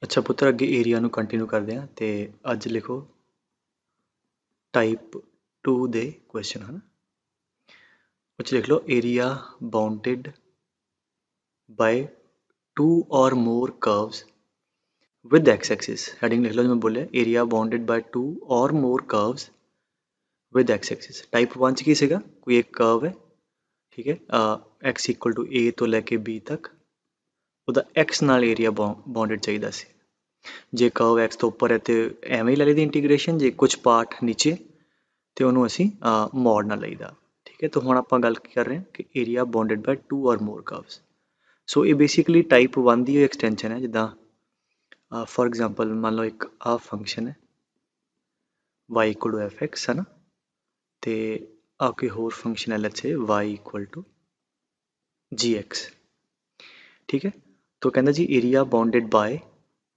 अच्छा पुत्र अगे एरिया ਨੂੰ ਕੰਟੀਨਿਊ ਕਰਦੇ ਹਾਂ ਤੇ ਅੱਜ ਲਿਖੋ ਟਾਈਪ 2 ਦੇ ਕੁਐਸਚਨ ਹਨ ਵਿੱਚ ਲਿਖ ਲਓ area bounded by two or more curves with x axis heading लिख लो जो मैं बोलिया area bounded by two or more curves with x axis type 1 च की सीगा कोई एक कर्व है ठीक है एक्स इक्वल टू ए तो लैके बी तक ਉਹਦਾ एक्स नाल एरिया बाउंडेड चाहिए सी जे कर्व एक्स तो उपर है तो एवें ही ले ली इंटीग्रेशन जे कुछ पार्ट नीचे तो उन्होंने असी मॉड ना लईदा ठीक है तो हम आप गल कर रहे हैं कि area bounded by two or more curves सो ये बेसिकली टाइप 1 की एक्सटेंशन है जिदा फॉर एग्जांपल मान लो एक आ फंक्शन है y equal to F X है ना तो आ कोई होर फंक्शन है let's say y equal to ji x ठीक है तो कहना जी area bounded by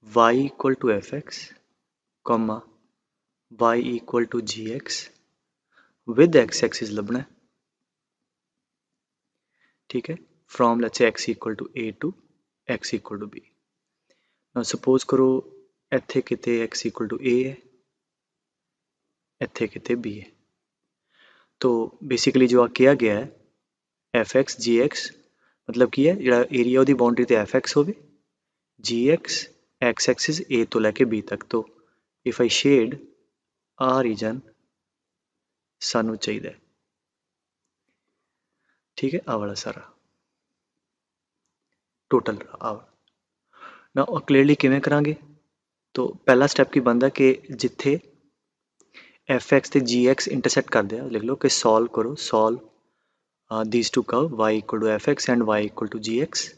y equal to F x comma y equal to ji x with x axis लभना ठीक है from let's say x equal to a to x equal to b now suppose करो इत्थे किते x equal to a है इत्थे किते b है तो बेसिकली जो किया गया है एफ एक्स जी एक्स मतलब की है जो एरिया की बाउंड्री तो एफ एक्स हो जी एक्स एक्सिस ए तो लैके बी तक तो if I shade a region सानू चाहिए ठीक है आ वाला सारा टोटल आ ना और क्लीयरली किवें करांगे तो पहला स्टैप की बनता कि जिथे एफ एक्स तो जी एक्स इंटरसैक्ट करते हैं लिख लो कि सॉल्व करो solve these two curve y equal to F X and y equal to ji X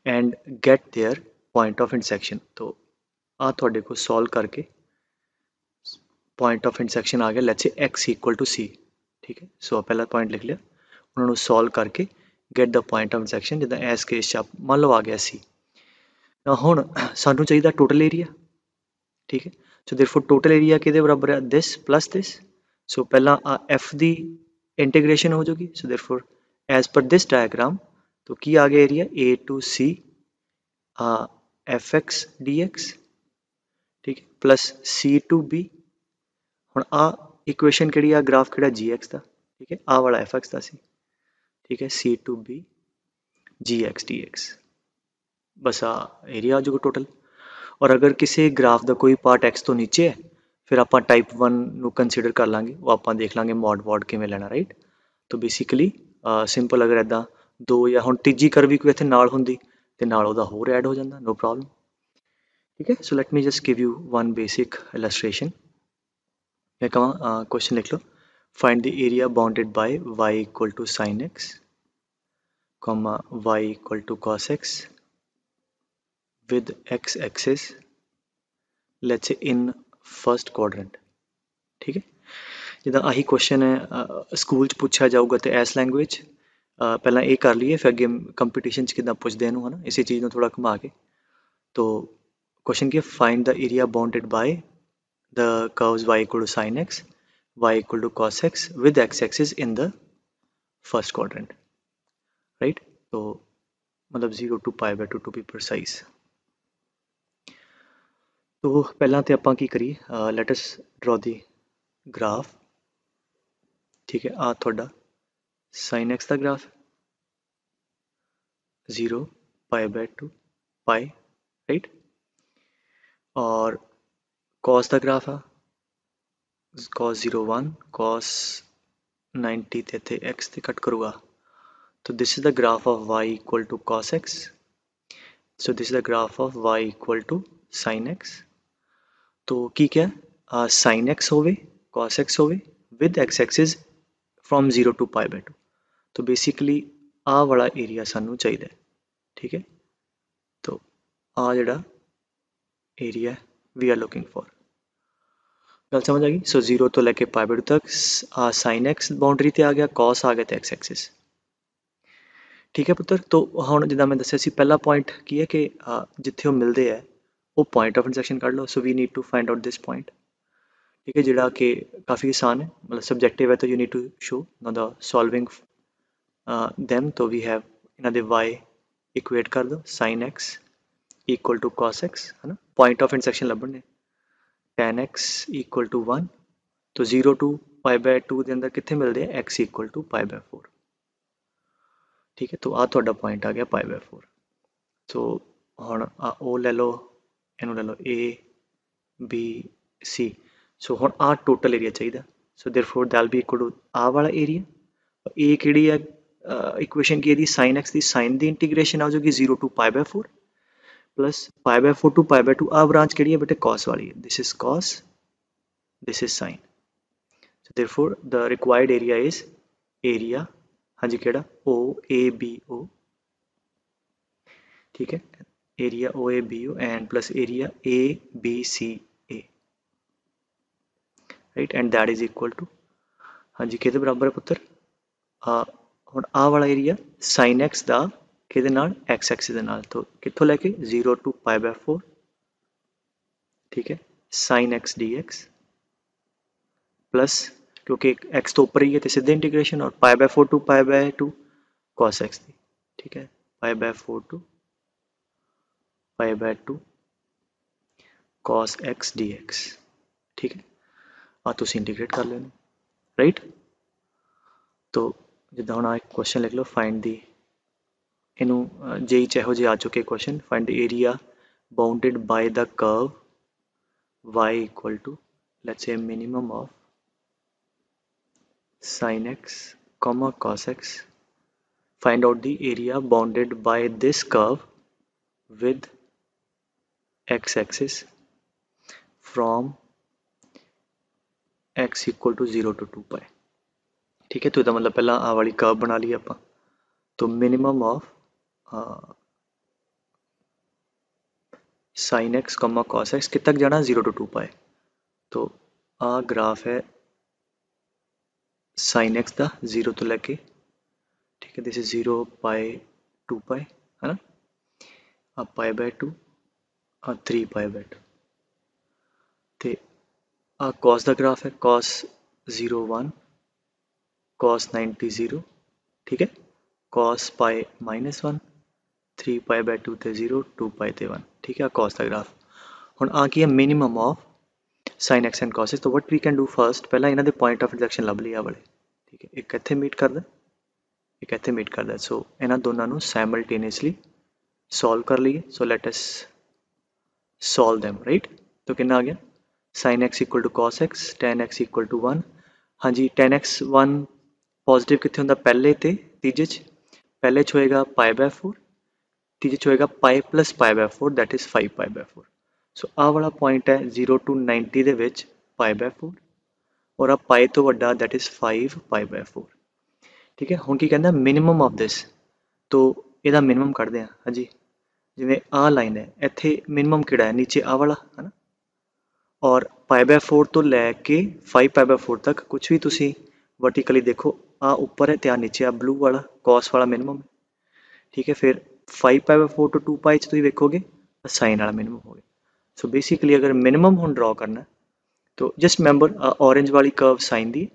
and get their point of intersection तो आ थोड़े को सॉल्व करके पॉइंट ऑफ इंटरसेक्शन आ गया let's say x equal to सी ठीक है सो पहला पॉइंट लिख लिया उन्होंने सॉल्व करके gate the point of intersection जिदा इस केस च मान लो आ गया सी हुण सानू चाहिए टोटल एरिया ठीक है सो देयरफॉर टोटल एरिया किहदे बराबर है दिस प्लस दिस सो पहला एफ दी इंटीग्रेशन हो जाएगी so therefore as per this diagram तो की आ गया area a to c f x D x ठीक है प्लस सी टू बी हुण आ इक्वेशन किहड़ी आ ग्राफ किहड़ा जी एक्स का ठीक है आ वाला एफ एक्स का सी ठीक है C to B G X D X बस आ एरिया आ जाएगा टोटल और अगर किसी ग्राफ का कोई पार्ट एक्स तो नीचे है फिर आप टाइप 1 कंसीडर कर लाँगे वो आप देख लाँगे मॉड वॉड किमें लेना राइट तो बेसिकली सिंपल अगर इदा दो या हम तीजी कर भी कोई इतने नाल होंदी तो नाल उहदा होर ऐड हो जाता नो प्रॉब्लम ठीक है so let me just give you one basic illustration मैं कहा क्वेश्चन लिख लो find the area bounded by y equal to sine x comma y equal to cos x with x axis let's say in first quadrant ठीक है जिदा आही question है school पूछा जाऊगा तो इस लैंग्वेज पहला ये कर लीए फिर अगे कंपीटिशन कि पुछते हैं है ना इसी चीज़ में थोड़ा घुमा के तो क्वेश्चन की find the area bounded by the curves y equal to sine x y equal to cos x with x axis in the first quadrant right तो मतलब 0 to π/2 टू बी प्रिसाइज तो पहला तो आप की करिए let us draw the graph ठीक है आ थोड़ा साइन एक्स का ग्राफ 0 π/2 पाई राइट और कॉस का ग्राफ है कॉस 0 1 कॉस 90 ते एक्स ते कट करूँगा तो this is the graph of y equal to cos x so this is the graph of y equal to sine x तो की क्या साइन एक्स होवे कॉस एक्स होवे with x axis from 0 to π/2 तो basically आ वाला area सानू चाहिए ठीक है तो आ जड़ा area we are looking for गल समझ आ गई सो 0 तो लैके π/2 तक साइन एक्स बाउंड्री ते आ गया कॉस आ गया तो एक्स एक्सिस ठीक है पुत्र तो हम जिदा मैं दसिया पहला पॉइंट की है कि जिथे वो मिलते हैं वो पॉइंट ऑफ इंटरसेक्शन कर लो so we need to find out this point ठीक है जिहड़ा कि काफ़ी आसान है मतलब सब्जेक्टिव है तो you need to show the solving them तो वी हैव इन्हों दे y इक्वेट कर दो sine x equal to cos x है ना, पॉइंट ऑफ इंटरसेक्शन लभने tan x इक्वल टू 1 तो 0 टू π/2 ਦੇ ਅੰਦਰ ਕਿੱਥੇ ਮਿਲਦੇ ਆ x इक्वल टू π/4 ठीक है। तो आ ਤੁਹਾਡਾ पॉइंट आ गया π/4 तो ਹੁਣ ਆ O ਲੈ ਲਓ ਇਹਨੂੰ ਲੈ ਲਓ A B C सो ਹੁਣ आ टोटल एरिया चाहिए so therefore that will be equal to आ वाला एरिया A ਕਿਹੜੀ ਹੈ इक्वेशन की यदि sin x की sin की इंटीग्रेशन आ जाएगी 0 टू π/4 प्लस π/4 टू π/2 आ ब्रांच केड़ी है बेटे cos वाली है this is cos this is sin so therefore the required area is area हाँ जी केड़ा OABO ठीक है area OABO and plus area ABCA right and that is equal to हाँ जी किहदे बराबर है पुत्र ਹੁਣ आ वाला एरिया sin x ਦਾ किहदे नाल x एक्सिस दे नाल तो कित्थों लैके 0 टू π/4 ठीक है sin x dx प्लस क्योंकि x तो ऊपर ही है तो सीधे इंटीग्रेशन और π/4 टू π/2 cos x दी ठीक है π/4 टू π/2 cos x dx ठीक है आ तुसीं इंटीग्रेट कर लेना राइट तो जिद्दां हुण आ एक क्वेश्चन लिख लो फाइंड दी इनू जेई च इहो जे आ चुके question find the area bounded by the curve y equal to let's say minimum of sin x comma cos x find out the area bounded by this curve with x axis from x equal to 0 to 2 pi ठीक है तो इसका मतलब पहला आ वाली curve बना ली आप तो minimum of sin x comma cos x कित तक जाना 0 to 2 pi तो आ ग्राफ है sin x का 0 तो लेके ठीक है दिस इज 0 पाई 2 पाई है ना अब π/2 और 3 π/2 ते आ cos का ग्राफ है cos 0 1 cos 90 0 ठीक है cos pi -1 3 π/2 ते 0 2 pi ते 1 ठीक है cos का ग्राफ हुण आ की है minimum of sin x and cos x तो what we can do first पहला इन्हां दे पॉइंट ऑफ इंटरसेक्शन लभ लिया वाले ठीक है एक इत्थे मीट करदा एक इत्थे मीट करदा सो इन्हां दोनों नू साइमल्टेनियसली सॉल्व कर लिए so let us solve them right तो कितना आ गया sin x equal to cos x tan x equal to 1 हाँ जी tan x 1 पॉजिटिव कितने होंदा पहले ते तीजे च पहले च होएगा π/4 तीजे च होएगा पाई प्लस π/4 दैट इज 5 π/4 सो आ वाला पॉइंट है 0 टू 90 दे विच π/4 और आ पाई तो वड्डा दैट इज 5 π/4 ठीक है हुण की कहंदा मिनिमम ऑफ दिस तो ਇਹਦਾ मिनिमम ਕੱਢਦੇ ਆ हाँ जी जिवें आ लाइन है ਇੱਥੇ मिनिमम ਕਿਹੜਾ है नीचे आ वाला है ना और π/4 तो लैके 5 π/4 तक कुछ भी तुसी वर्टिकली देखो आ ऊपर है तो आ नीचे आ ब्लू वाला cos वाला मिनिमम है ठीक है फिर 5 π/4 टू 2 पाई तुम वेखोगे साइन वाला मिनिमम हो गया सो बेसिकली अगर मिनिमम हम ड्रॉ करना तो जस्ट रिमेंबर ऑरेंज वाली कर्व साइन दी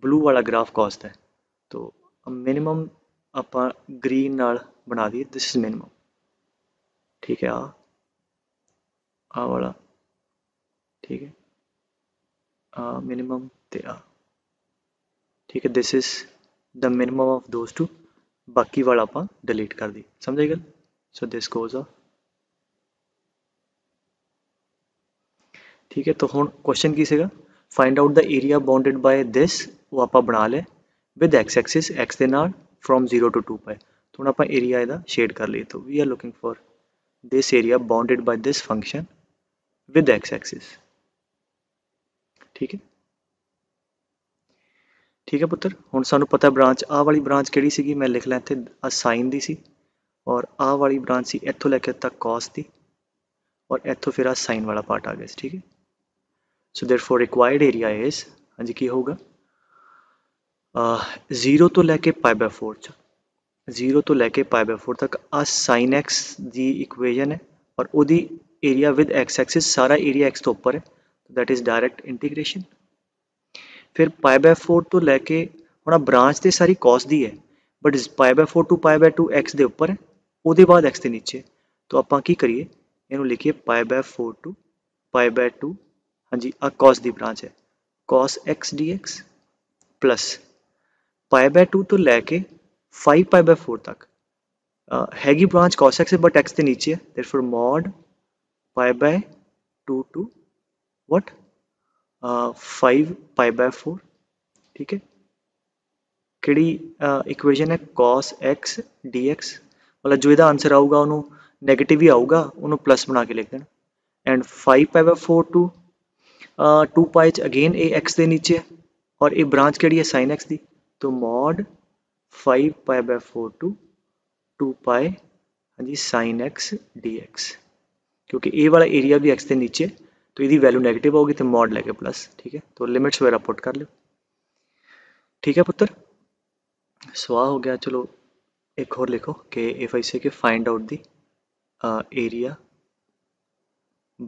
ब्लू वाला ग्राफ कॉस का है तो मिनिमम आप ग्रीन नाल बना दिए दिस इज मिनिमम ठीक है आ वाला ठीक है मिनिमम ते आ ठीक है this is the minimum of those two बाकी वाला आप डिलीट कर दी समझे गल सो दिस गोज ऑफ ठीक है तो हुण क्वेश्चन की सीगा find out the area bounded by this वो आप बना ले विद एक्स एक्सिस एक्स के नाल फ्रॉम 0 टू 2 पाई तो हुण आप एरिया इहदा शेड कर लिए तो we are looking for this area bounded by this function with x axis ठीक है पुत्र हुण सानू पता ब्रांच आ वाली ब्रांच किहड़ी सीगी मैं लिख लै इत्थे आ साइन दी सी और आ वाली ब्रांच सी इत्थों लैके तक कॉस दी और इत्थों फिर आ साइन वाला पार्ट आ गया ठीक है so therefore required area is हाँ जी की होगा 0 तो लैके π/4 च 0 तो लैके π/4 तक आ साइन एक्स दी इक्वेशन है और उदी एरिया विद एक्स एक्सिस सारा एरिया एक्स तो ऊपर है दैट इज डायरैक्ट इंटीग्रेशन फिर π/4 तो लैके हुण ब्रांच तो सारी कॉस दी है बट π/4 टू π/2 एक्स दे ऊपर है उहदे बाद एक्स दे नीचे तो ਆਪਾਂ ਕੀ ਕਰੀਏ, ਇਹਨੂੰ ਲਿਖੀਏ π/4 to π/2। ਹਾਂਜੀ ਆ cos ਦੀ ਬ੍ਰਾਂਚ ਹੈ, cos x dx प्लस π/2 ਤੋਂ ਲੈ ਕੇ 5π/4 तक हैगी ब्रांच cos x है बट x के नीचे है, therefore mod π/2 to what 5π/4। ठीक है, ਕਿਹੜੀ ਇਕੁਏਸ਼ਨ ਹੈ cos x dx, मतलब जो ਇਹਦਾ आंसर ਆਊਗਾ ਉਹਨੂੰ ਨੈਗੇਟਿਵ ਹੀ ਆਊਗਾ, ਉਹਨੂੰ प्लस बना के लिख देना। एंड 5π/4 to 2π अगेन ये x ਦੇ नीचे है और ये ब्रांच ਕਿਹੜੀ है sin x ਦੀ, तो mod 5π/4 to 2π हाँ जी sin x dx, क्योंकि ए वाला एरिया भी x के नीचे तो यदि वैल्यू नेगेटिव होगी तो मॉड लेके प्लस। ठीक है, तो लिमिट्स वगैरह पुट कर लो। ठीक है पुत्र, सवाल हो गया। चलो एक और लिखो कि इफ आई से कि find out the area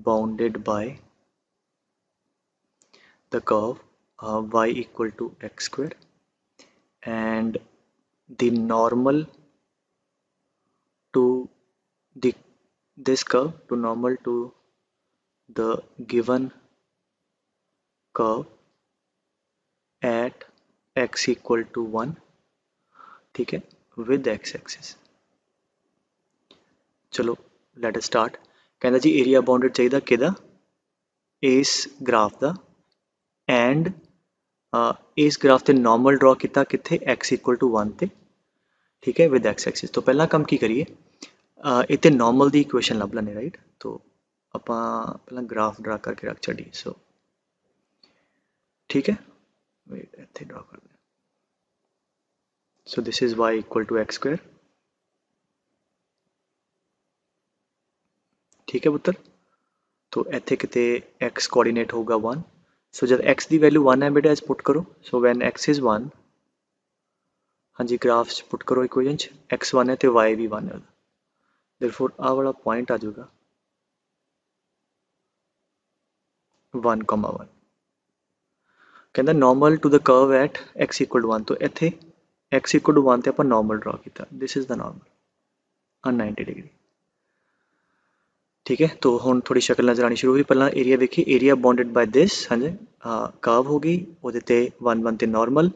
bounded by the curve y equal to x square and the normal to this curve to normal to the given curve at x equal to 1। ठीक है, with x axis। चलो let us start. कहना जी area bounded चाहिए किदा, इस graph का and इस graph से नॉर्मल ड्रॉ किया कितने x इक्वल टू 1 ते। ठीक है, विद एक्स एक्सिस। तो पहला काम की करिए, इतने नॉर्मल दी इक्वेशन लभ लेने, राइट। तो आप पहला ग्राफ ड्रा करके रख छड़िए। सो ठीक है, वेट इतने ड्रा कर दें। So this is y equal to x square. ठीक है पुत्र, तो इतने कितने x कोऑर्डिनेट होगा 1। सो जब x की वैल्यू 1 है बेटा इस पुट करो। सो वैन x इज 1, हाँ जी ग्राफ पुट करो इक्वेशन x 1 है तो y भी 1 है, देयरफॉर आ वाला पॉइंट आ जाएगा 1,1। कहता normal to the curve at x equal to 1। तो इतने x इक्वल टू 1 तो आप नॉर्मल ड्रॉ किया, this is the normal 90 degree. ठीक है, तो हुण थोड़ी शक्ल नज़र आनी शुरू हुई। पहला एरिया देखिए, एरिया बाउंडेड बाय दिस, हाँ जी कर्व हो गई, वो 1 1 ते नॉर्मल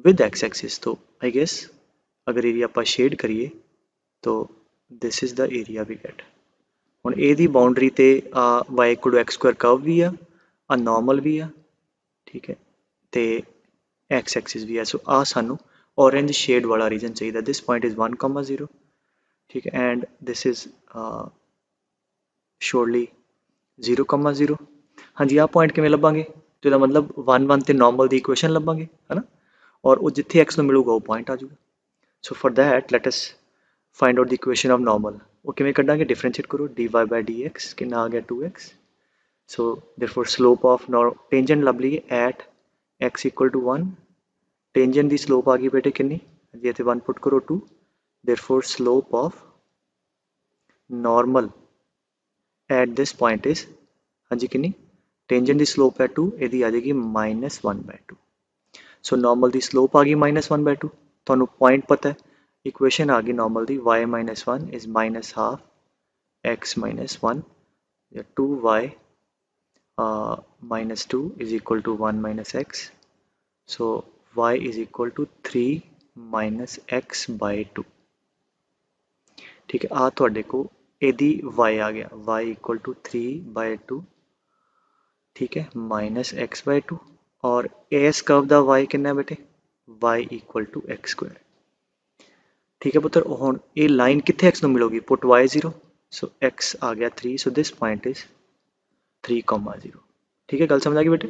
विद एक्स एक्सिस। तो आई गेस अगर एरिया आप शेड करिए तो this is the area we get. हुण ए दी बाउंड्री ते y equal to x square curve भी आ नॉर्मल भी आ। ठीक है, तो एक्स एक्सिस भी है। सो आ सानू ऑरेंज शेड वाला रीजन चाहिए, दिस पॉइंट इज 1,0। ठीक है, एंड दिस इज श्योरली 0,0। हाँ जी, आ पॉइंट किवें लभांगे, तो इसका मतलब 1 1 ते नॉर्मल दी इक्वेशन लभांगे, है ना, और वो जिथे एक्स में मिलूगा वो पॉइंट आ जाएगा। So for that let us find out the equation of normal. वो किवें कड्डांगे, डिफरेंशिएट करो, dy बाय dx कितना आ गया 2x। So therefore slope of tangent लभ लीए at x equal to 1। Tangent की स्लोप आ गई बेटे कितनी जी, इतने 1 पुट करो 2, therefore slope of normal at this point is, हाँ जी कितनी, टेंजेंट की स्लोप है 2, यदि आ जाएगी -1/2। सो नॉर्मल की स्लोप आ गई -1/2, तो पॉइंट पता है, इक्वेशन आ गई नॉर्मल की y - 1 इज -12 x - 1 या 2y -2 is equal to 1 - x। So y is equal to 3 - x/2। ठीक है, आ तुहाडे को यदि y आ गया, y इक्वल टू 3/2। ठीक है, -x/2 और इस कर्व का y कितना है बेटे, y equal to x square. ठीक है पुत्र, हुण ये लाइन कितने x में मिलोगी, पुट y 0। सो x आ गया 3, सो दिस पॉइंट इज 3,0। ठीक है, गल समझ आ गई बेटे।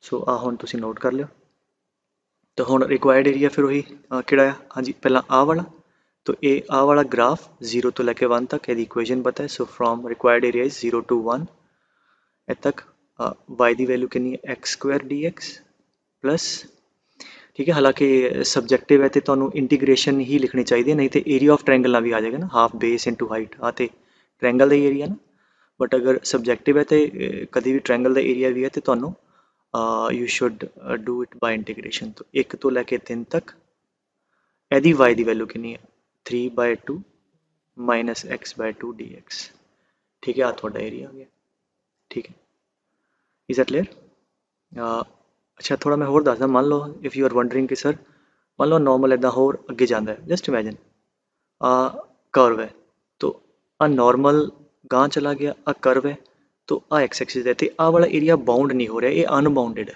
सो आ हुण तुसीं नोट कर लियो। तो हुण रिक्वायर्ड एरिया फिर वही किहड़ा है, हाँ जी पहला आ वाला, तो ये आ वाला ग्राफ 0 तो लैके 1 तक यदि इक्वेशन पता है। So from required area is 0 to 1 तक y की वैल्यू कितनी है x² dx प्लस। ठीक है, हालांकि सबजैक्टिव है तो तुहानू इंटीग्रेशन ही लिखनी चाहिए, नहीं तो एरिया ऑफ ट्रायंगल भी आ जाएगा ना, हाफ बेस इंटू हाइट। हाँ तो ट्रायंगल का एरिया ना, बट अगर सबजैक्टिव है तो कभी भी ट्रायंगल का एरिया भी है तो तुहानू you should do it by integration. तो 1 तो लैके 3 तक यदि y की वैल्यू कितनी है 3/2 minus x by 2 d x. ठीक है, आ थोड़ा एरिया आ गया। ठीक है, इज दैट क्लियर? अच्छा थोड़ा मैं होर दसदा, मान लो इफ़ यू आर वंडरिंग कि सर मान लो नॉर्मल इदा होर अगे जाता है, जस्ट इमेजिन आ कर्व है, तो आ नॉर्मल गां चला गया, आ कर्व है, तो आ एक्स एक्सिस है, तो आ वाला एरिया बाउंड नहीं हो रहा, ये अनबाउंडेड है।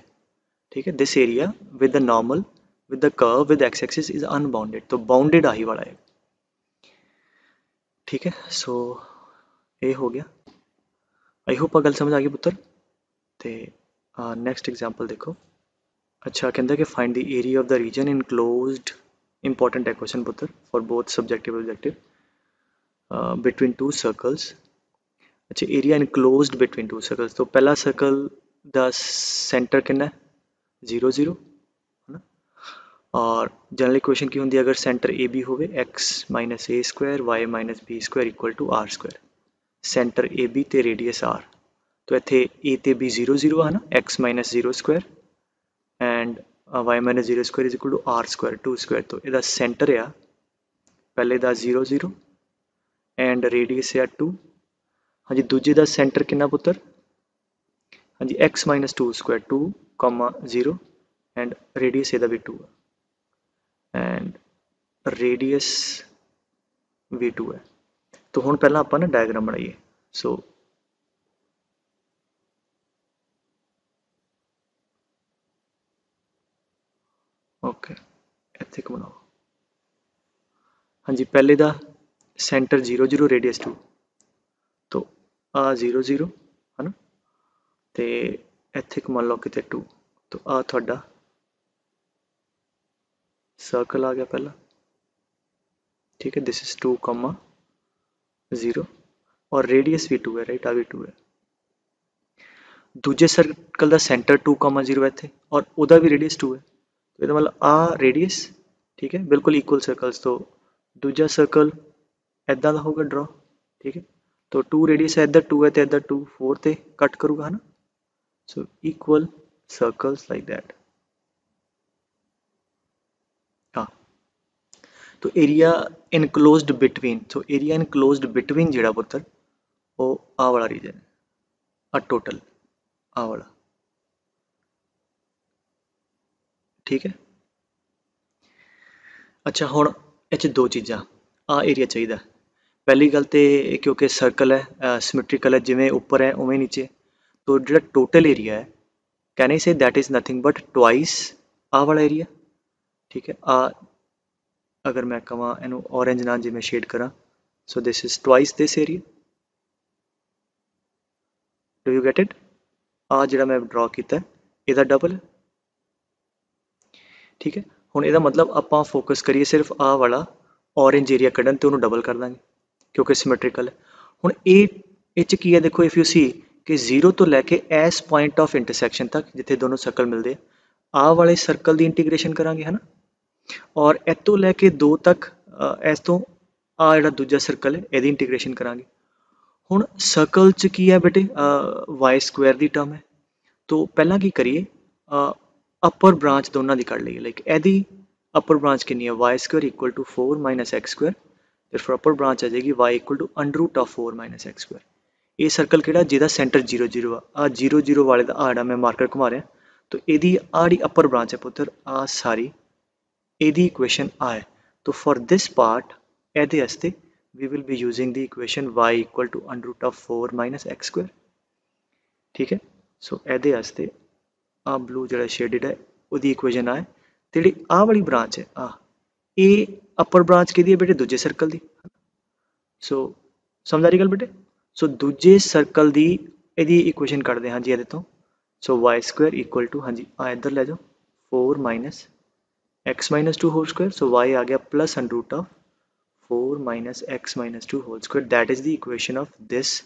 ठीक है, this area with the normal with the curve with x axis is unbounded, तो बाउंडेड आही वाला है। ठीक है, सो ये हो गया। आई होप आ गल समझ आ गई पुत्र। तो नैक्सट एग्जाम्पल देखो। अच्छा कहता कि find the area of the region enclosed, important है क्वेश्चन पुत्र for both subjective objective, between two circles. अच्छा area enclosed between two circles, तो पहला सर्कल द सेंटर कितना है 0 0 है ना, और जनरल इक्वेशन की होंगी अगर सेंटर ए बी हो x minus a square y minus b square equal to r square. Centre a b तो रेडियस आर, तो इतने ए तो बी 0 0 है ना, x minus 0 square and y minus 0 square is equal to r square 2 square, तो यदा centre आ पहले दा 0 0 एंड रेडियस आ 2। हाँ जी, दूजे का सेंटर कितना पुत्र, हाँ जी x minus 2 square 2 0 and radius ਇਹਦਾ भी 2 है एंड रेडियस भी 2 है। तो हुण पहला आपां ना डायग्राम बनाइए। सो ओके इत्थे क बनाओ। हाँ जी, पहले दा सेंटर 0 0 रेडियस 2, तो आ 0 0 है ना, तो इत्थे क मान लो किते 2, तो आ तुहाडा सर्कल आ गया पहला। ठीक है, दिस इज 2 0 और रेडियस भी 2 है, राइट, आ भी 2 है। दूजे सर्कल का सेंटर 2 0 है इत्थे और उदा भी रेडियस 2 है, तो इसका मतलब आ रेडियस, ठीक है, बिल्कुल इक्वल सर्कल्स, तो दूजा सर्कल इदा का होगा ड्रॉ। ठीक है, तो 2 रेडियस है, इधर 2 है तो इधर 2 4 ते कट करूँगा है ना, so equal circles like that. हाँ, तो area enclosed between, so area enclosed between जिहड़ा पुत्र वो आ वाला रीजन है, आ टोटल आ वाला। ठीक है, अच्छा हुण इह च दो चीज़ां, आ एरिया चाहिए। पहली गल तो क्योंकि सर्कल है सिमेट्रिकल है, जिमें उपर है उमें नीचे, तो जो टोटल एरिया है can I say that is nothing but twice आ वाला एरिया। ठीक है, आ अगर मैं कहां इनू ऑरेंज ना जिमें शेड करा, so this is twice this area. Do you get it? आ जिहड़ा मैं ड्रॉ किया इसका डबल है। ठीक है, हुण इसका मतलब आपां फोकस करिए सिर्फ आ वाला ऑरेंज एरिया कढ़न तो उन्होंने डबल कर देंगे क्योंकि सिमेट्रिकल है। हुण ये की है, देखो इफ यू सी कि 0 तो लैके एस पॉइंट ऑफ इंटरसैक्शन तक जिथे दोनों सर्कल मिलते हैं, आ वाले सर्कल की इंटीग्रेशन करांगे है ना, और इतों लैके 2 तक इस तो आ जिहड़ा दूजा सर्कल है यदी इंटीग्रेशन करांगे। हुण सर्कल च की है बेटे वाई स्क्वायर की टर्म है, तो पहला की करिए अपर ब्रांच दोनों की कढ़ लीए, लाइक यदी अपर ब्रांच कितनी है y square equal to 4 minus x square, तो फिर अपर ब्रांच आ जाएगी y equal to under root of 4 minus x square. ये सर्कल कि जिहदा सेंटर 0 0 आ 0 0 वाले का आ मैं मार्कर घुमा रहा, तो यदी आड़ी अपर ब्रांच है पुत्र आ सारी यदी इक्वेशन आ है, तो फॉर दिस पार्ट एदे वास्ते we will be using the equation y equal to under root of 4 minus x square. ठीक है, सो एदे वास्ते आ ब्लू जो शेडिड है वही इक्वेशन आए, तो जी आ वाली ब्रांच है ये अपर ब्रांच कि बेटे दूजे सर्कल की। सो समझ आ रही गल बेटे, सो दूजे सर्कल की यदी इक्वेशन कढ़ते हाँ जी ये तो, so y square equal to हाँ जी आ इधर लै जाओ 4 minus x minus 2 whole square, so y आ गया plus under root of 4 minus x minus 2 whole square, that is the equation of this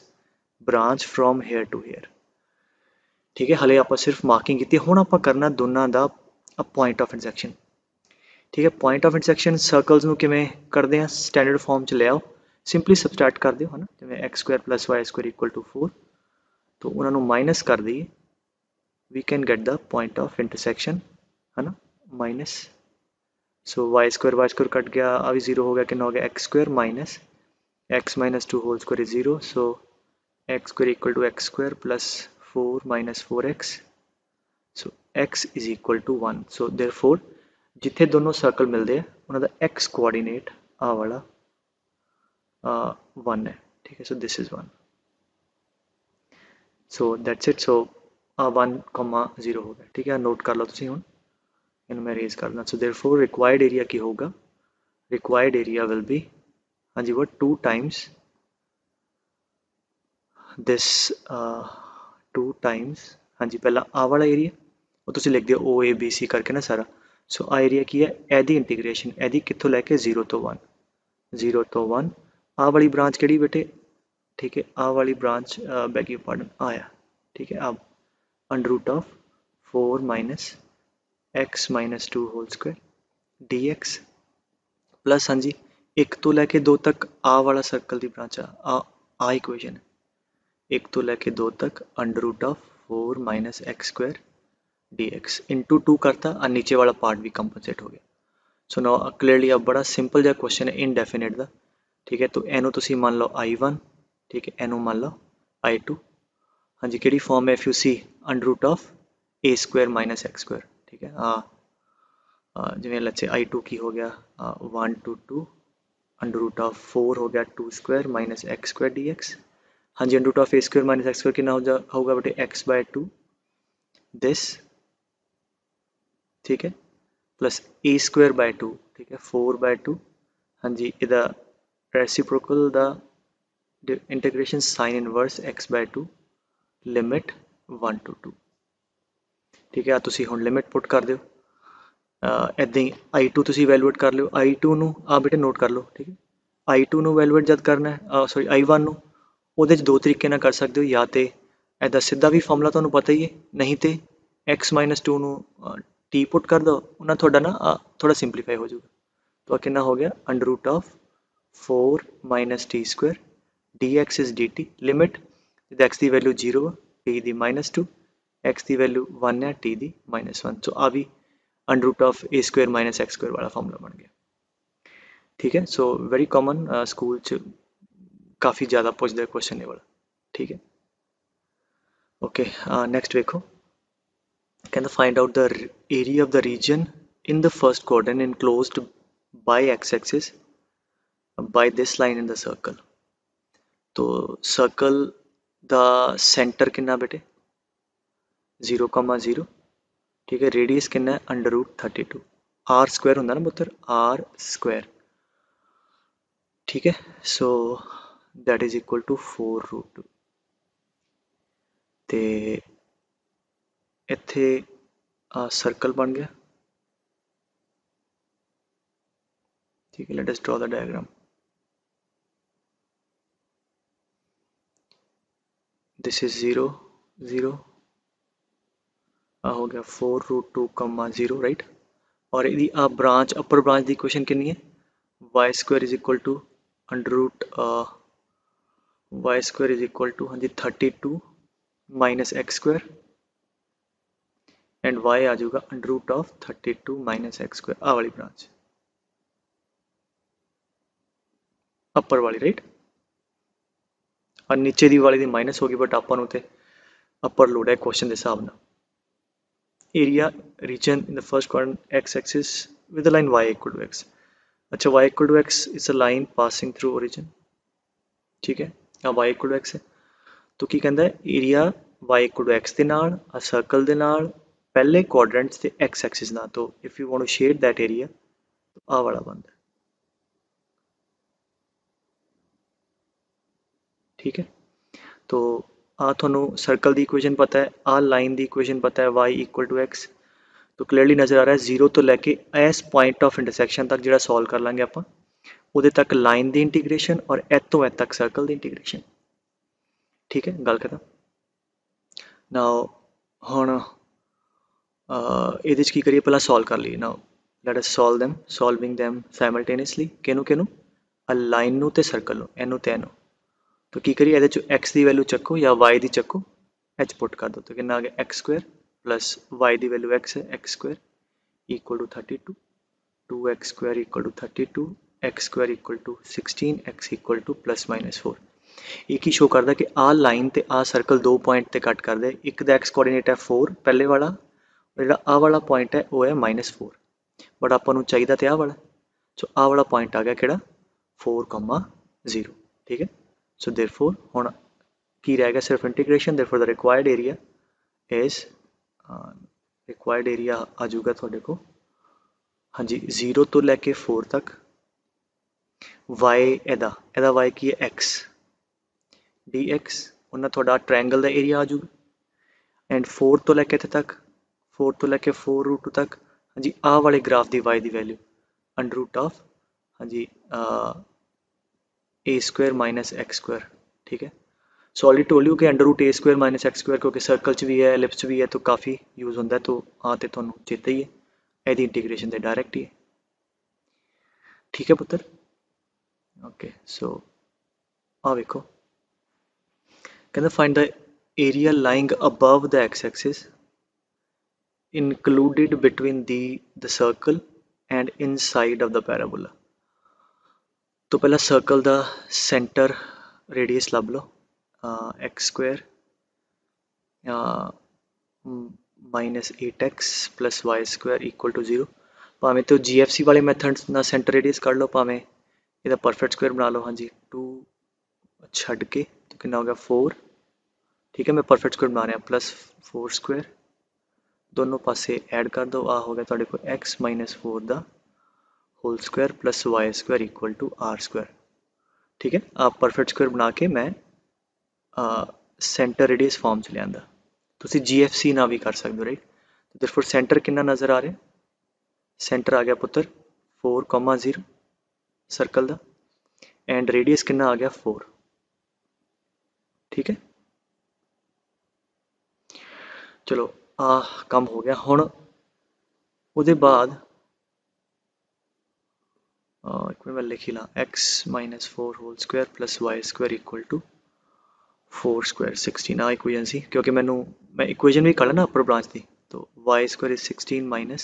branch from here to here. ठीक है, हले आप सिर्फ मार्किंग की, हुण आप करना दोनों का पॉइंट ऑफ इंटरसैक्शन। ठीक है, पॉइंट ऑफ इंटरसैक्शन सर्कल्स में किमें करते हैं, स्टैंडर्ड फॉर्म च ले आओ, सिंपली सबस्ट्रैक्ट कर दो है ना, जिमें x square plus y square equal to 4, तो उन्होंने माइनस कर दईए, we can get the point of intersection है ना, minus, so y square cut गया, अभी 0 हो गया, कितना हो गया x square minus x minus 2 whole square is 0, so x square equal to x square plus 4 minus 4x, so x is equal to 1. so therefore ਜਿੱਥੇ ਦੋਨੋਂ ਸਰਕਲ ਮਿਲਦੇ ਆ ਉਹਨਾਂ ਦਾ x ਕੋਆਰਡੀਨੇਟ ਆ ਵਾਲਾ 1 ਹੈ, ਠੀਕ ਹੈ। so this is 1, so that's it। so 1,0 ਹੋ ਗਿਆ, ਠੀਕ ਹੈ। ਨੋਟ ਕਰ ਲਓ ਤੁਸੀਂ, ਹੁਣ ਇਹਨੂੰ ਮੈਂ ਰੇਜ਼ ਕਰਦਾ। so therefore required area ਕੀ ਹੋਊਗਾ, required area will be ਹਾਂਜੀ what 2 times this 2 times ਹਾਂਜੀ ਪਹਿਲਾਂ ਆ ਵਾਲਾ ਏਰੀਆ ਉਹ ਤੁਸੀਂ ਲਿਖ ਦਿਓ OABC ਕਰਕੇ ਨਾ ਸਾਰਾ। ਸੋ ਆ ਏਰੀਆ ਕੀ ਹੈ, ਇਹਦੀ ਇੰਟੀਗ੍ਰੇਸ਼ਨ ਇਹਦੀ ਕਿੱਥੋਂ ਲੈ ਕੇ 0 ਤੋਂ 1, 0 ਤੋਂ 1 ਆ ਵਾਲੀ ਬ੍ਰਾਂਚ ਕਿਹੜੀ ਬੇਟੇ, ਠੀਕ ਹੈ ਆ ਵਾਲੀ ਬ੍ਰਾਂਚ ਬੈਗ ਯੂ ਪਾਰਡਨ ਆਇਆ, ਠੀਕ ਹੈ। अब under root of 4 minus x minus 2 whole square dx plus हाँ जी 1 तो लैके 2 तक आ वाला सर्कल की ब्रांच आ इक्वेशन है 1 तो लैके 2 तक under root of 4 minus x square dx into 2 करता और नीचे वाला पार्ट भी कंपनसेट हो गया। सो नाउ क्लियरली अब बड़ा सिंपल जहा क्वेश्चन है इनडेफिनेट का, ठीक है। तो एनू तुसी मान लो I1, ठीक है, एनू मान लो I2। हाँ जी कि फॉर्म है, if you see under root of a square minus x square, ठीक है। जिमें लच्छे I2 की हो गया 1 to 2 अंडर रूट ऑफ 4 हो गया 2 square minus x square dx। हाँ जी under root of a square minus x square कितना होगा बेटे x बाय 2 दिस, ठीक है, प्लस a स्क्वायर बाय 2, ठीक है 4 बाय 2। हाँ जी इधर reciprocal the integration sine inverse x by 2 limit 1 to 2, ठीक है। तुसी हुण लिमिट पुट कर दिओ इदां ही I2 तुसी वैल्यूएट कर लिओ, I2 नू बेटे नोट कर लो, ठीक है। I2 नू वैल्यूएट जद करना है सॉरी I1 नू ਉਹਦੇ 'ਚ 2 ਤਰੀਕੇ ਨਾਲ ਕਰ ਸਕਦੇ ਹੋ, ਜਾਂ ਤੇ ਇਹਦਾ ਸਿੱਧਾ ਵੀ ਫਾਰਮੂਲਾ ਤੁਹਾਨੂੰ ਪਤਾ ਹੀ ਹੈ, ਨਹੀਂ ਤੇ x - 2 ਨੂੰ t ਪੁੱਟ ਕਰ ਦੋ, ਉਹਨਾਂ ਤੁਹਾਡਾ ਨਾ ਥੋੜਾ ਸਿੰਪਲੀਫਾਈ ਹੋ ਜਾਊਗਾ। तो कितना हो गया under root of 4 minus t square dx is dt limit x की वैल्यू 0 t की -2 x की वैल्यू 1 है t की -1। सो आ भी under root of a square minus x square वाला फॉर्मूला बन गया, ठीक है। सो वेरी कॉमन स्कूल च काफ़ी ज़्यादा पूछते क्वेश्चन ये वाला, ठीक है। ओके नैक्सट देखो, कहता find out the area of the region in the first quadrant enclosed by x-axis by this line in the circle। तो सर्कल दा सेंटर कितना बेटे 0,0, ठीक है। रेडियस कितना है अंडर रूट 32 आर स्क्वायर होंगे ना पुत्र आर स्क्वायर, ठीक है। So that is equal to 4√2 ते इत्थे सर्कल बन गया, ठीक है। Let us draw the diagram. This is 0 0 हो गया 4√2, राइट। और यदि आप ब्रांच अपर ब्रांच की इक्वेशन कितनी है y square is equal to under root y square is equal to हाँ जी 32 minus x square and y आ जाऊगा under root of 32 minus x square, आ वाली ब्रांच अपर वाली, राइट। और नीचे दी वाली दी माइनस होगी, बट अपन उते अपर लोड है क्वेश्चन के हिसाब ना। Area region in the first quadrant x axis with the line y equal to x। अच्छा y equal to x is a line passing through origin, ठीक है। आ y इक्वल टू x है तो की कहता है area y equal to x के नाल आ सर्कल के नाल पहले क्वाड्रेंट्स ते x एक्सिस ना। तो if you want to shade that area तो आ वाला बनता है, ठीक है। तो आ थानू सर्कल की इक्वेशन पता है, आ लाइन की इक्वेशन पता है y इक्वल टू x। तो क्लियरली नज़र आ रहा है 0 तो लैके इस पॉइंट ऑफ इंटरसैक्शन तक जो सॉल्व कर लाँगे आप उहदे तक लाइन की इंटीग्रेशन और ए तो ए तक सर्कल की इंटीग्रेशन, ठीक है। गल खत्म। नाउ हुण ਇਹਦੇ 'ਚ ਕੀ ਕਰੀਏ ਪਹਿਲਾਂ सॉल्व कर लीए। Now let us solving them simultaneously किनू किनू आ लाइन नू ते सर्कल नू एनू ते एनू। तो की करिए ये एक्स की वैल्यू चक्को या वाई की चक्को, एच पुट कर दो। तो कितना आ गया एक्स स्क्वायर प्लस वाई की वैल्यू एक्स है x square equal to 32 2x square equal to 32 x square equal to 16 x equal to plus minus 4। ਇਹ ਕੀ ਸ਼ੋ ਕਰਦਾ ਕਿ ਆਹ ਲਾਈਨ ਤੇ ਆਹ ਸਰਕਲ ਦੋ ਪੁਆਇੰਟ ਤੇ ਕੱਟ ਕਰਦੇ। ਇੱਕ ਦਾ ਐਕਸ ਕੋਆਰਡੀਨੇਟ ਹੈ 4 ਪਹਿਲੇ ਵਾਲਾ, ਜਿਹੜਾ ਆਹ ਵਾਲਾ ਪੁਆਇੰਟ ਹੈ ਉਹ ਹੈ -4, ਬਟ ਆਪਾਂ ਨੂੰ ਚਾਹੀਦਾ ਤੇ ਆਹ ਵਾਲਾ, ਸੋ ਆਹ ਵਾਲਾ ਪੁਆਇੰਟ ਆ ਗਿਆ ਕਿਹੜਾ 4,0। ਠੀਕ ਹੈ, ਸੋ ਦੇਅਰਫੋਰ ਹੁਣ ਕੀ ਰਹਿ ਗਿਆ ਸਿਰਫ integration. Therefore the required area is required area ਆ ਜਾਊਗਾ ਤੁਹਾਡੇ ਕੋਲ ਹਾਂਜੀ 0 ਤੋਂ ਲੈ ਕੇ 4 ਤੱਕ y ਇਹਦਾ y ਕੀ ਹੈ x dx, ਉਹਨਾਂ ਤੁਹਾਡਾ ਟ੍ਰਾਇੰਗਲ ਦਾ ਏਰੀਆ ਆ ਜਾਊਗਾ। ਐਂਡ 4 ਤੋਂ ਲੈ ਕੇ ਇੱਥੇ ਤੱਕ 4 ਤੋਂ ਲੈ ਕੇ 4√2 ਤੱਕ ਹਾਂਜੀ ਆਹ ਵਾਲੇ ਗ੍ਰਾਫ ਦੀ y ਦੀ ਵੈਲਿਊ √, ਹਾਂਜੀ a² ਮਾਈਨਸ x²। ਠੀਕ ਹੈ, ਸੋ ਆਲਰੇਡੀ ਟੋਲ ਯੂ ਕਿ √a² ਮਾਈਨਸ x² ਕਿਉਂਕਿ ਸਰਕਲ 'ਚ ਵੀ ਹੈ ਐਲਿਪਸ 'ਚ ਵੀ ਹੈ ਤਾਂ ਕਾਫੀ ਯੂਜ਼ ਹੁੰਦਾ। ਤਾਂ ਆ ਤੇ ਤੁਹਾਨੂੰ ਚੇਤਾ ਹੀ ਹੈ, ਇਹਦੀ ਇੰਟੀਗ੍ਰੇਸ਼ਨ ਤੇ ਡਾਇਰੈਕਟ ਹੀ ਹੈ। ਠੀਕ ਹੈ ਪੁੱਤਰ, ਓਕੇ। ਸੋ ਆ ਵੇਖੋ ਕਹਿੰਦਾ find the area lying above the x-axis included between the circle and inside of the parabola। तो पहला सर्कल ਦਾ सेंटर रेडियस ਲੱਭ ਲਓ x² minus 8x plus y² equal to 0। भावें तो GFC वाले मैथड ਨਾਲ सेंटर रेडियस ਕੱਢ ਲਓ, ਭਾਵੇਂ ਇਹਦਾ परफेक्ट स्क्वायर बना लो। हाँ जी 2 ਛੱਡ ਕੇ तो कितना हो गया 4। ठीक है, मैं परफेक्ट स्क्वायर बना रहा प्लस 4², दोनों पासे ऐड कर दो, आ हो गया तुहाडे कोल x माइनस 4 का whole square plus y² equal to r²। ठीक है, आप परफेक्ट स्क्वायर बना के मैं सेंटर रेडियस फॉर्म च लिया। तुसी GFC ना भी कर सकते हो, राइट। देयरफॉर सेंटर कितना नज़र आ रहा, सेंटर आ गया पुत्र 4,0 सर्कल का, एंड रेडियस कितना आ गया 4। ठीक है, चलो आ काम हो गया। हुण उहदे बाद एक मिनट मैं लिख ही ला x minus 4 whole square plus y² equal to 4² 16 आ इक्वेशन सी, क्योंकि मैं इक्वेशन भी कर लेना अपर ब्रांच की। तो y² is 16 minus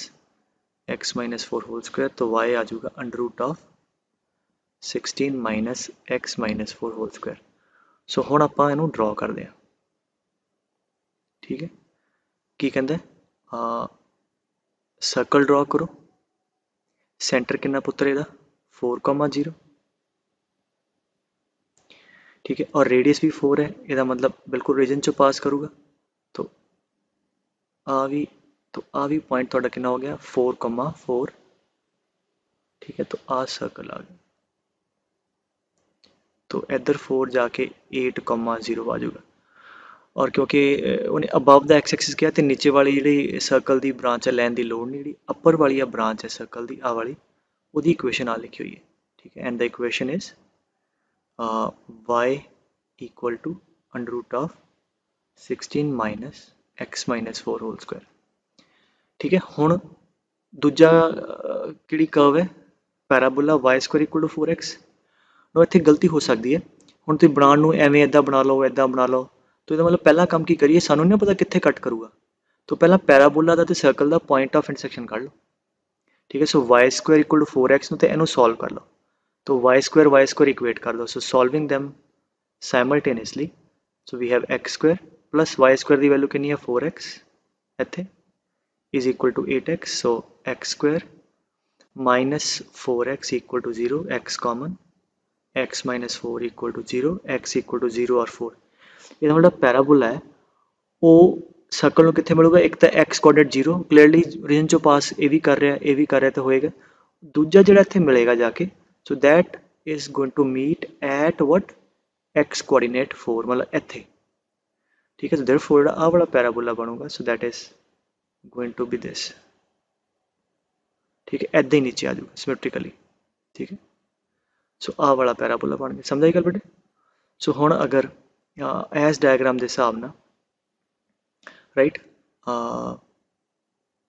x minus 4 whole square, तो y आ जाऊगा √16 minus x minus 4 whole square. So हुण आपां इहनूं ड्रॉ करदे हां। ठीक है, की कहंदा सर्कल ड्रॉ करो, सेंटर कितना पुत्र इहदा 4,0। ठीक है, और रेडियस भी 4 है, इसका मतलब बिल्कुल रीजन चो पास करूँगा। तो आ भी पॉइंट थोड़ा कितना हो गया 4,4। ठीक है, तो आ सर्कल आ गया, तो इधर 4 जाके 8,0 आ जाऊगा। और क्योंकि उन्हें अबव द एक्स-एक्सिस किया तो नीचे वाली जी सर्कल की ब्रांच है लैन की लोड़ नहीं, जी अपर वाली ब्रांच है सर्कल की आ वाली, वो इक्वेशन आ लिखी हुई है। ठीक है, and the equation is y equal to √16 minus x minus 4 whole square. ठीक है, हुण दूजा किहड़ी कर्व है parabola y² equal to 4x। No इत्थे गलती हो सकती है, हुण तुसीं बनाउण नूं एवें इदां बना लो इदां बना लो, तो इसदा मतलब पहला काम की करिए, सानूं नहीं पता कित्थे कट करूगा, तो पहला पैराबोला दा ते सर्कल दा पॉइंट ऑफ इंटरसेक्शन कढ लो। ठीक है, सो y² इक्वल टू 4x नूं ते इहनूं सॉल्व कर लो, तो y² इक्वेट कर दो। So solving them simultaneously, so we have x² plus y² की वैल्यू कितनी है 4x इत्थे is equal to 8x। So x² minus 4x equal to 0, x common, x minus 4 equal to 0, x equal to 0 और 4। ਇਹਦਾ ਜਿਹੜਾ ਪੈਰਾਬੋਲਾ ਹੈ ਉਹ circle ਨੂੰ ਕਿੱਥੇ ਮਿਲੂਗਾ, ਇੱਕ ਤਾਂ x ਕੋਆਰਡੀਨੇਟ 0 ਕਲੀਅਰਲੀ ਰੀਜਨ ਚੋਂ ਪਾਸ ਇਹ ਵੀ ਕਰ ਰਿਹਾ ਤਾਂ ਹੋਏਗਾ। ਦੂਜਾ ਜਿਹੜਾ ਇੱਥੇ ਮਿਲੇਗਾ ਜਾ ਕੇ, so that is going to meet at what x coordinate 4, मतलब ਇੱਥੇ। ठीक है, तो देयरफॉर ਜਿਹੜਾ ਆਹ ਵਾਲਾ ਪੈਰਾਬੋਲਾ ਬਣੂਗਾ, so that is going to be this. ठीक है, ऐदा ही नीचे आ जाऊगा सिमेट्रिकली। ठीक है, सो आह वाला पैराबोला बन गया, समझ आई गल बेटे। सो हुण अगर इस डायग्राम के हिसाब नाल राइट,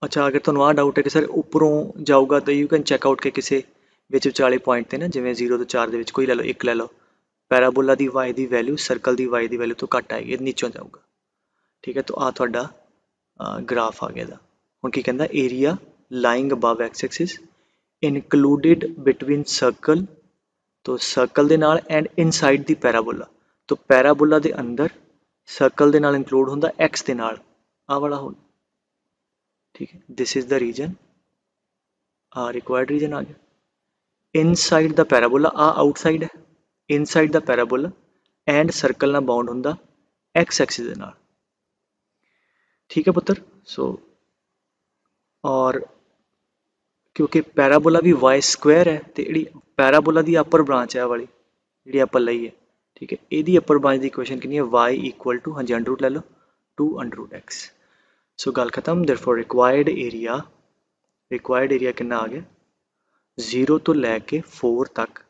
अच्छा अगर तुहानूं आह डाउट है कि सर उपरों जाऊगा तो यू कैन चैकआउट के किसी विच विचाले पॉइंट ते ना, जिवें 0 तो 4 दे विच कोई लै लो, एक लै लो, पैराबोला की y की वैल्यू सर्कल की y की वैल्यू तो घट आएगी, नीचों जाऊगा। ठीक है, तो आ तुहाडा ग्राफ आ गया। हुण की कहंदा area lying above x axis included between circle, तो सर्कल दे नाल एंड इनसाइड दी पैराबोला, तो पैराबोला दे अंदर सर्कल दे नाल इंक्लूड होंदा एक्स दे नाल आ वाला होल, ठीक है। दिस इज द रीजन, आ रिक्वायर्ड रीजन आ गया। इनसाइड द पैराबोला आ आउटसाइड है, inside the parabola and circle नाल बाउंड होंदा एक्स एक्सिस दे नाल, ठीक है पुत्र। सो और क्योंकि पैराबोला भी वाई स्क्वायर है, तो जी पैराबोला की अपर ब्रांच है वाली जी आप ली है, ठीक है। यदी अपर ब्रांच की इक्वेशन कितनी है, वाई इक्वल टू, हाँ जी अंडर रूट ले लो, 2 अंडर रूट एक्स। सो गल खत्म। देयरफॉर रिक्वायर्ड एरिया कितना आ गया, 0 तो लैके 4 तक,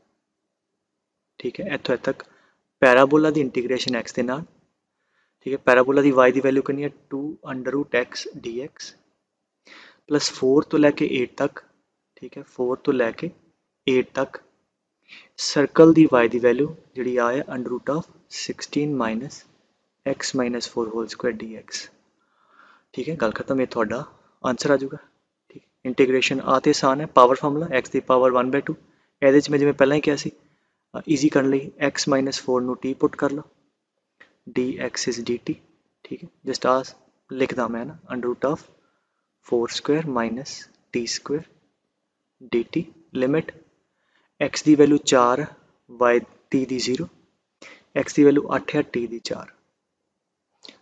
ठीक है। इतों तक पैराबोला की इंटीग्रेशन एक्स के नाल, ठीक है। पैराबोला की वाई की वैल्यू कितनी है, 2 under root x D x plus 4 तो लैके 8 तक, ठीक है। 4 तो लैके 8 तक सर्कल की वाई की वैल्यू जी आ है under root of 16 minus x minus 4 whole square d x, ठीक है। गल खत्म, ये थोड़ा आंसर आ जाऊगा, ठीक है। इंटीग्रेशन आ तो आसान है, पावर फार्मूला एक्स की पावर 1/2, ये मैं जिमें पहला ही कहा सी ईजी करने लिए एक्स माइनस 4 नू टी पुट कर लो, d x is d t, ठीक है। जस्ट आ लिखदा मैं ना, under root of 4 square minus t square d t, limit x की वैल्यू 4, वाई टी की 0, एक्स की वैल्यू 8 है, टी की 4,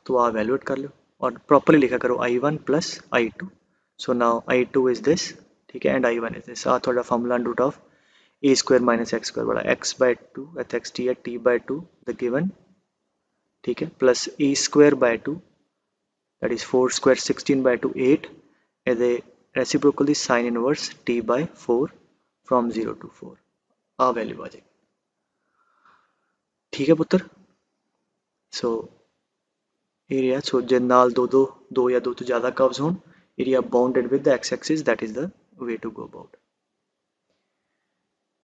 तो आ वैल्यूएट कर लो और प्रॉपरली लिखा करो I1 plus I2। So now I2 is this, ठीक है, एंड I1 इज दिस। आ थोड़ा formula under root of a square minus x square बड़ा x/2 इतना एक्स टी है, t/2 द गिवन, ठीक है, plus a square by 2 that is 4 square 16/2 8, ये रेसिप्रोकल दी sine inverse t/4 from 0 to 4 आ वैल्यू आ जाएगी, ठीक है पुत्र। सो एरिया, सो जे नाल दो या दो तो ज़्यादा कर्व्स होन, area bounded with the x axis, that is the way to go about.